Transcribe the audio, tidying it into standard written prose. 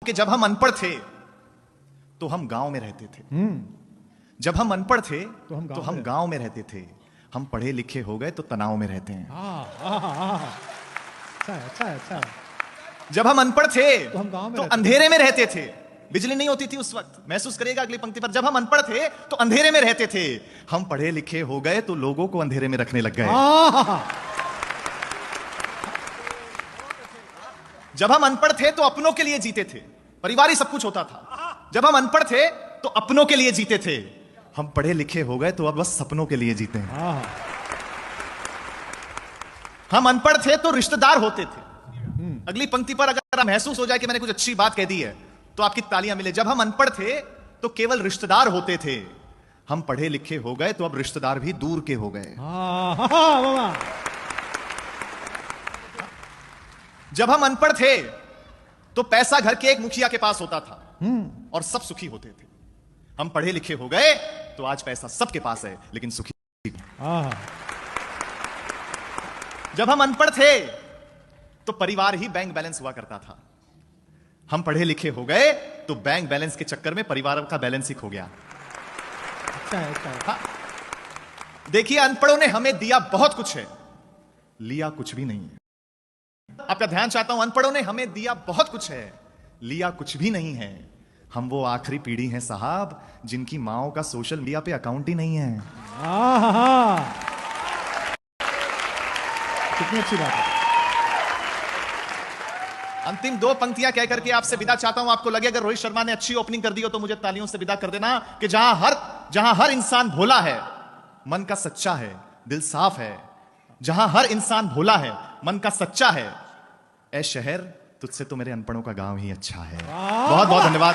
कि जब हम अनपढ़ थे तो हम गांव में रहते थे। जब हम अनपढ़ थे तो हम गांव में रहते थे। हम पढ़े लिखे हो गए तो तनाव में रहते हैं। अच्छा। जब हम अनपढ़ थे तो हम गांव में तो रहते अंधेरे में रहते थे। बिजली नहीं होती थी उस वक्त, महसूस करिएगा अगली पंक्ति पर। जब हम अनपढ़ थे तो अंधेरे में रहते थे। हम पढ़े लिखे हो गए तो लोगों को अंधेरे में रखने लग गए। जब हम अनपढ़ थे तो अपनों के लिए जीते थे, परिवार ही सब कुछ होता था। जब हम अनपढ़ थे तो अपनों के लिए जीते थे। हम पढ़े लिखे हो गए तो अब बस सपनों के लिए जीते हैं। हम अनपढ़ थे तो रिश्तेदार होते थे। अगली पंक्ति पर अगर महसूस हो जाए कि मैंने कुछ अच्छी बात कह दी है तो आपकी तालियां मिले। जब हम अनपढ़ थे तो केवल रिश्तेदार होते थे। हम पढ़े लिखे हो गए तो अब रिश्तेदार भी दूर के हो गए। जब हम अनपढ़ थे तो पैसा घर के एक मुखिया के पास होता था और सब सुखी होते थे। हम पढ़े लिखे हो गए तो आज पैसा सबके पास है लेकिन सुखी। जब हम अनपढ़ थे तो परिवार ही बैंक बैलेंस हुआ करता था। हम पढ़े लिखे हो गए तो बैंक बैलेंस के चक्कर में परिवार का बैलेंस ही खो गया। हाँ। देखिए, अनपढ़ों ने हमें दिया बहुत कुछ है, लिया कुछ भी नहीं है। आपका ध्यान चाहता हूं, अनपढ़ों ने हमें दिया बहुत कुछ है, लिया कुछ भी नहीं है। हम वो आखिरी पीढ़ी हैं साहब जिनकी माओ का सोशल मीडिया पे अकाउंट ही नहीं है। कितनी अच्छी बात है। अंतिम दो पंक्तियां कह करके आपसे विदा चाहता हूं। आपको लगे अगर रोहित शर्मा ने अच्छी ओपनिंग कर दी हो तो मुझे तालियों से विदा कर देना कि जहां हर इंसान भोला है, मन का सच्चा है, दिल साफ है। जहां हर इंसान भोला है, मन का सच्चा है, ऐ शहर तुझसे तो मेरे अनपढ़ों का गांव ही अच्छा है। बहुत बहुत धन्यवाद।